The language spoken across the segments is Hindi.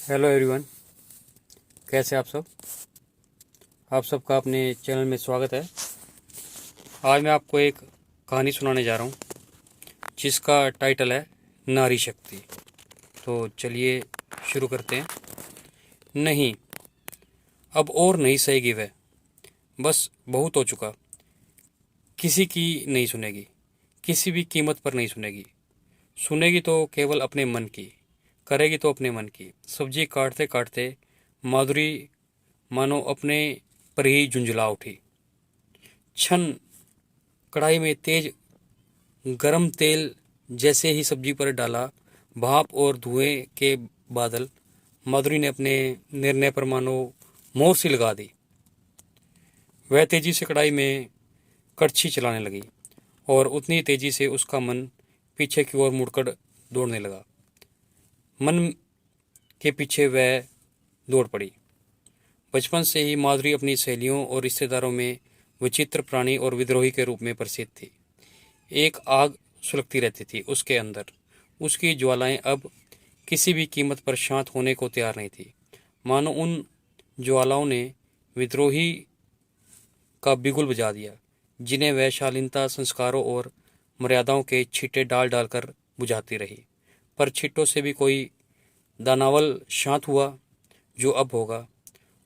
हेलो एवरीवन, कैसे आप सब। आप सबका अपने चैनल में स्वागत है। आज मैं आपको एक कहानी सुनाने जा रहा हूँ जिसका टाइटल है नारी शक्ति। तो चलिए शुरू करते हैं। नहीं, अब और नहीं सहेगी वह, बस बहुत हो चुका। किसी की नहीं सुनेगी, किसी भी कीमत पर नहीं सुनेगी। सुनेगी तो केवल अपने मन की, करेगी तो अपने मन की। सब्जी काटते काटते माधुरी मानो अपने पर ही झुंझला उठी। छन कढ़ाई में तेज गरम तेल जैसे ही सब्जी पर डाला, भाप और धुएं के बादल माधुरी ने अपने निर्णय पर मानो मोहर सी लगा दी। वह तेजी से कढ़ाई में कड़छी चलाने लगी और उतनी तेजी से उसका मन पीछे की ओर मुड़कर दौड़ने लगा। मन के पीछे वह दौड़ पड़ी। बचपन से ही माधुरी अपनी सहेलियों और रिश्तेदारों में विचित्र प्राणी और विद्रोही के रूप में प्रसिद्ध थी। एक आग सुलगती रहती थी उसके अंदर। उसकी ज्वालाएं अब किसी भी कीमत पर शांत होने को तैयार नहीं थी। मानो उन ज्वालाओं ने विद्रोही का बिगुल बजा दिया, जिन्हें वह शालीनता, संस्कारों और मर्यादाओं के छींटे डाल डालकर बुझाती रही। पर छींटों से भी कोई दानावल शांत हुआ जो अब होगा।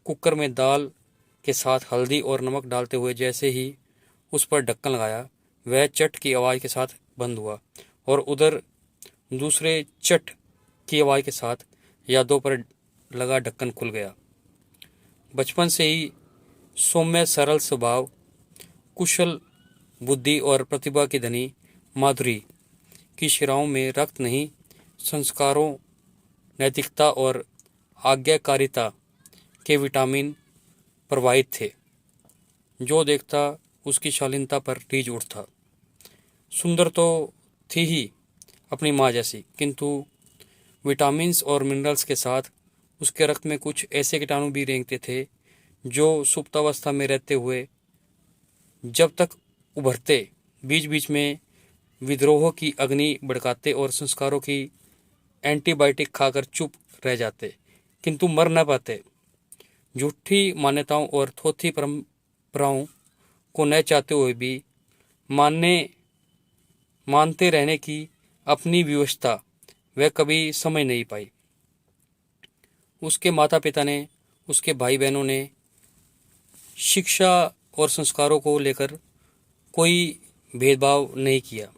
कुकर में दाल के साथ हल्दी और नमक डालते हुए जैसे ही उस पर ढक्कन लगाया, वह चट की आवाज़ के साथ बंद हुआ और उधर दूसरे चट की आवाज़ के साथ यादों पर लगा ढक्कन खुल गया। बचपन से ही सौम्य सरल स्वभाव, कुशल बुद्धि और प्रतिभा की धनी माधुरी की शिराओं में रक्त नहीं, संस्कारों, नैतिकता और आज्ञाकारिता के विटामिन प्रवाहित थे। जो देखता उसकी शालीनता पर रीझ उठता। सुंदर तो थी ही अपनी माँ जैसी, किंतु विटामिन्स और मिनरल्स के साथ उसके रक्त में कुछ ऐसे कीटाणु भी रेंगते थे जो सुप्तावस्था में रहते हुए जब तक उभरते, बीच बीच में विद्रोह की अग्नि भड़काते और संस्कारों की एंटीबायोटिक खाकर चुप रह जाते, किंतु मर न पाते। झूठी मान्यताओं और थोथी परंपराओं को न चाहते हुए भी मानते रहने की अपनी विवशता वह कभी समझ नहीं पाई। उसके माता पिता ने, उसके भाई बहनों ने शिक्षा और संस्कारों को लेकर कोई भेदभाव नहीं किया,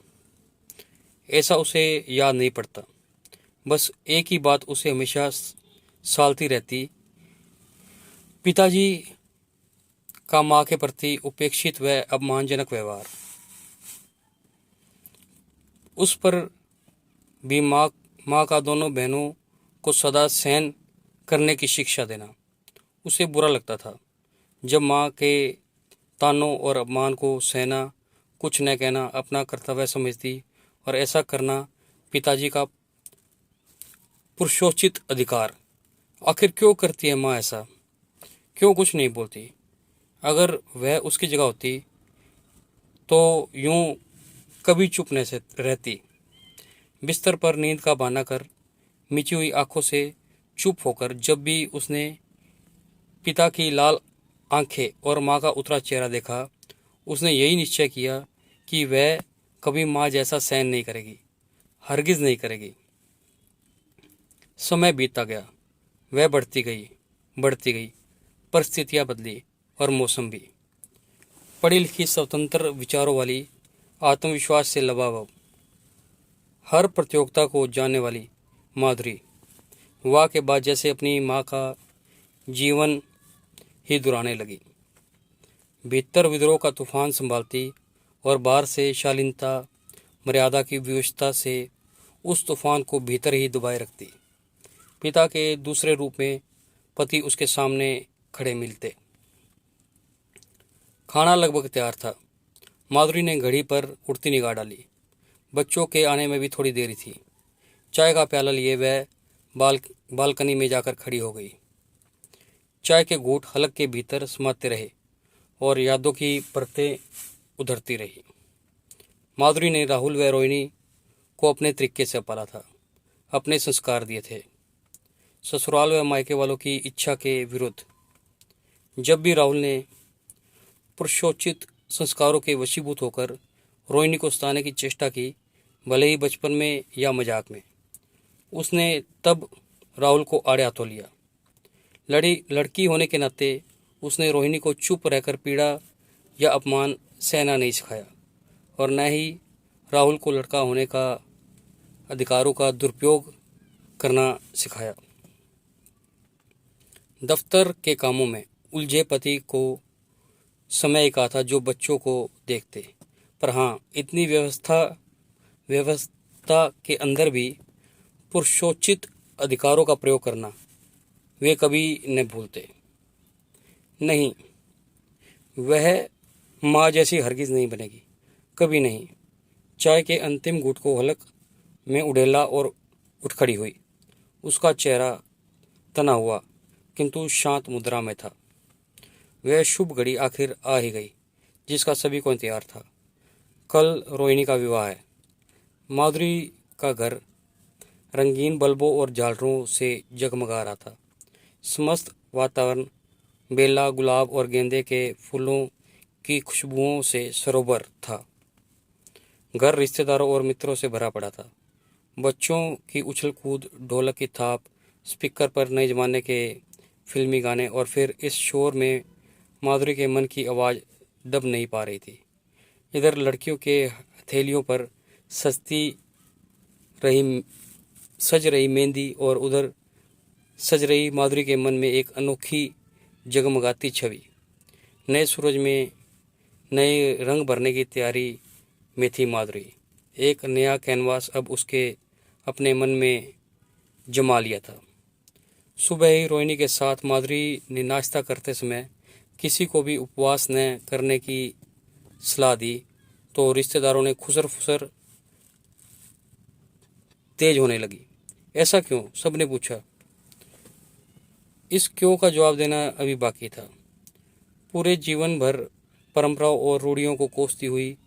ऐसा उसे याद नहीं पड़ता। बस एक ही बात उसे हमेशा सालती रहती, पिताजी का माँ के प्रति उपेक्षित व अपमानजनक व्यवहार। उस पर भी माँ का दोनों बहनों को सदा सहन करने की शिक्षा देना उसे बुरा लगता था। जब माँ के तानों और अपमान को सहना, कुछ न कहना अपना कर्तव्य समझती और ऐसा करना पिताजी का पुरुषोचित अधिकार। आखिर क्यों करती है माँ ऐसा, क्यों कुछ नहीं बोलती? अगर वह उसकी जगह होती तो यूं कभी चुप न रहती। बिस्तर पर नींद का बहाना कर, मिची हुई आंखों से चुप होकर जब भी उसने पिता की लाल आंखें और माँ का उतरा चेहरा देखा, उसने यही निश्चय किया कि वह कभी माँ जैसा सहन नहीं करेगी, हरगिज नहीं करेगी। समय बीतता गया, वह बढ़ती गई। परिस्थितियाँ बदली और मौसम भी। पढ़ी लिखी, स्वतंत्र विचारों वाली, आत्मविश्वास से लबालब, हर प्रतियोगिता को जानने वाली माधुरी विवाह के बाद जैसे अपनी माँ का जीवन ही दुहराने लगी। भीतर विद्रोह का तूफान संभालती और बाहर से शालीनता, मर्यादा की विवशता से उस तूफान को भीतर ही दबाए रखती। पिता के दूसरे रूप में पति उसके सामने खड़े मिलते। खाना लगभग तैयार था। माधुरी ने घड़ी पर उड़ती निगाह डाली। बच्चों के आने में भी थोड़ी देरी थी। चाय का प्याला लिए वह बालकनी में जाकर खड़ी हो गई। चाय के घूंट हलक के भीतर समाते रहे और यादों की परतें उधरती रही। माधुरी ने राहुल व रोहिणी को अपने तरीके से पाला था, अपने संस्कार दिए थे। ससुराल व मायके वालों की इच्छा के विरुद्ध। जब भी राहुल ने पुरुषोचित संस्कारों के वशीभूत होकर रोहिणी को सताने की चेष्टा की, भले ही बचपन में या मजाक में, उसने तब राहुल को आड़े हाथों लिया। लड़की होने के नाते उसने रोहिणी को चुप रहकर पीड़ा या अपमान सहना नहीं सिखाया और न ही राहुल को लड़का होने का अधिकारों का दुरुपयोग करना सिखाया। दफ्तर के कामों में उलझे पति को समय एक आता जो बच्चों को देखते, पर हाँ, इतनी व्यवस्था के अंदर भी पुरुषोचित अधिकारों का प्रयोग करना वे कभी न भूलते। नहीं, वह माँ जैसी हरगिज नहीं बनेगी, कभी नहीं। चाय के अंतिम घूंट को हलक में उड़ेला और उठ खड़ी हुई। उसका चेहरा तना हुआ किंतु शांत मुद्रा में था। वह शुभ घड़ी आखिर आ ही गई जिसका सभी को इंतजार था। कल रोहिणी का विवाह है। माधुरी का घर रंगीन बल्बों और झालरों से जगमगा रहा था। समस्त वातावरण बेला, गुलाब और गेंदे के फूलों की खुशबुओं से सरोवर था। घर रिश्तेदारों और मित्रों से भरा पड़ा था। बच्चों की उछल कूद, ढोलक की थाप, स्पीकर पर नए जमाने के फिल्मी गाने, और फिर इस शोर में माधुरी के मन की आवाज़ दब नहीं पा रही थी। इधर लड़कियों के हथेलियों पर सज रही मेहंदी और उधर सज रही माधुरी के मन में एक अनोखी जगमगाती छवि। नए सूरज में नए रंग भरने की तैयारी में थी माधुरी। एक नया कैनवास अब उसके अपने मन में जमा लिया था। सुबह ही रोहिणी के साथ माधुरी ने नाश्ता करते समय किसी को भी उपवास न करने की सलाह दी तो रिश्तेदारों ने खुसर फुसर तेज होने लगी। ऐसा क्यों? सबने पूछा। इस क्यों का जवाब देना अभी बाकी था। पूरे जीवन भर परंपराओं और रूढ़ियों को कोसती हुई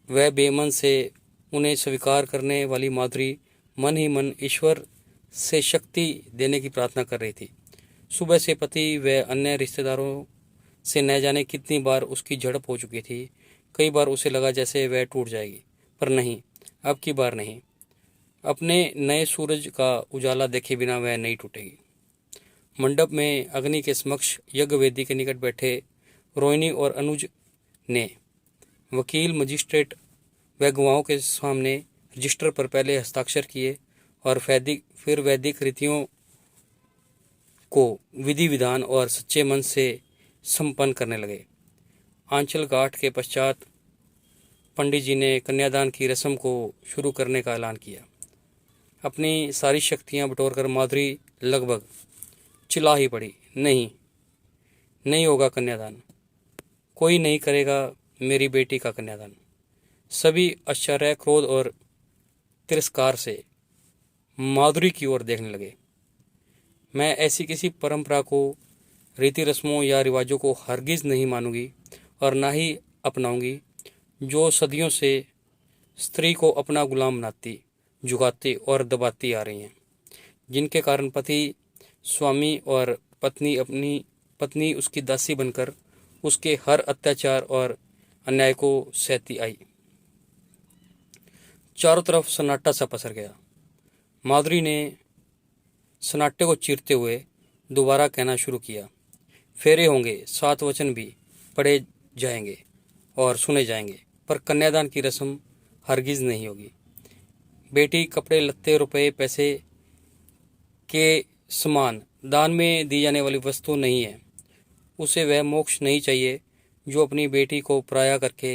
वह बेमन से उन्हें स्वीकार करने वाली माधुरी मन ही मन ईश्वर से शक्ति देने की प्रार्थना कर रही थी। सुबह से पति व अन्य रिश्तेदारों से न जाने कितनी बार उसकी झड़प हो चुकी थी। कई बार उसे लगा जैसे वह टूट जाएगी, पर नहीं, अब की बार नहीं। अपने नए सूरज का उजाला देखे बिना वह नहीं टूटेगी। मंडप में अग्नि के समक्ष यज्ञ वेदी के निकट बैठे रोहिणी और अनुज ने वकील, मजिस्ट्रेट व गवाहों के सामने रजिस्टर पर पहले हस्ताक्षर किए और फिर वैदिक रीतियों को विधि विधान और सच्चे मन से संपन्न करने लगे। आंचल गांठ के पश्चात पंडित जी ने कन्यादान की रस्म को शुरू करने का ऐलान किया। अपनी सारी शक्तियां बटोरकर माधुरी लगभग चिल्ला ही पड़ी, नहीं, नहीं होगा कन्यादान। कोई नहीं करेगा मेरी बेटी का कन्यादान। सभी आश्चर्य, क्रोध और तिरस्कार से माधुरी की ओर देखने लगे। मैं ऐसी किसी परंपरा को, रीति रस्मों या रिवाजों को हरगिज नहीं मानूंगी और ना ही अपनाऊंगी जो सदियों से स्त्री को अपना गुलाम बनाती, झुकाती और दबाती आ रही हैं, जिनके कारण पति स्वामी और पत्नी उसकी दासी बनकर उसके हर अत्याचार और अन्याय को सहती आई। चारों तरफ सन्नाटा सा पसर गया। माधुरी ने सन्नाटे को चीरते हुए दोबारा कहना शुरू किया, फेरे होंगे, 7 वचन भी पढ़े जाएंगे और सुने जाएंगे, पर कन्यादान की रस्म हरगिज नहीं होगी। बेटी कपड़े लत्ते, रुपए पैसे के समान दान में दी जाने वाली वस्तु नहीं है। उसे वह मोक्ष नहीं चाहिए जो अपनी बेटी को पराया करके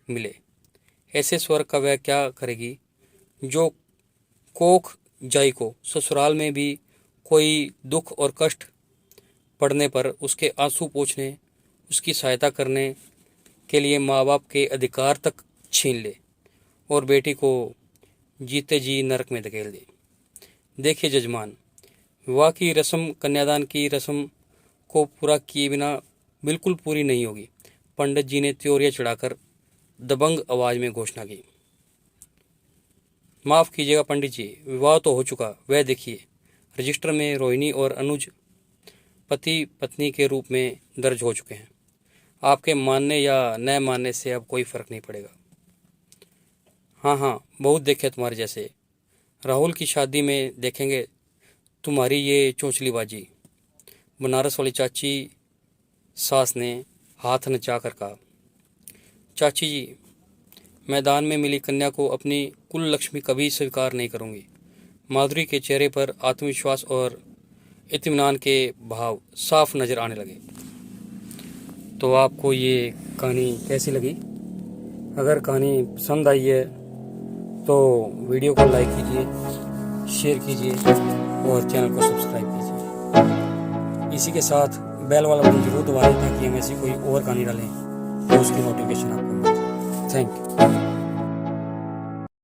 मिले। ऐसे स्वर्ग का वह क्या करेगी जो कोख जाई को ससुराल में भी कोई दुख और कष्ट पड़ने पर उसके आंसू पोंछने, उसकी सहायता करने के लिए माँ बाप के अधिकार तक छीन ले और बेटी को जीते जी नरक में धकेल दे। देखिए जजमान, विवाह की रस्म कन्यादान की रस्म को पूरा किए बिना बिल्कुल पूरी नहीं होगी। पंडित जी ने त्योरियां चढ़ाकर दबंग आवाज में घोषणा की। माफ कीजिएगा पंडित जी, विवाह तो हो चुका, वह देखिए रजिस्टर में रोहिणी और अनुज पति पत्नी के रूप में दर्ज हो चुके हैं। आपके मानने या न मानने से अब कोई फर्क नहीं पड़ेगा। हाँ हाँ, बहुत देखे तुम्हारे जैसे। राहुल की शादी में देखेंगे तुम्हारी ये चोंचलीबाजी। बनारस वाली चाची सास ने हाथ नचाकर कहा। चाची जी, मैदान में मिली कन्या को अपनी कुल लक्ष्मी कभी स्वीकार नहीं करूंगी। माधुरी के चेहरे पर आत्मविश्वास और इत्मीनान के भाव साफ नजर आने लगे। तो आपको ये कहानी कैसी लगी? अगर कहानी पसंद आई है तो वीडियो को लाइक कीजिए, शेयर कीजिए और चैनल को सब्सक्राइब कीजिए। इसी के साथ बेल वाला बटन जरूर दबाएं ताकि हम ऐसी कोई और कहानी डालें तो उसकी नोटिफिकेशन आपको मिले। Thank you.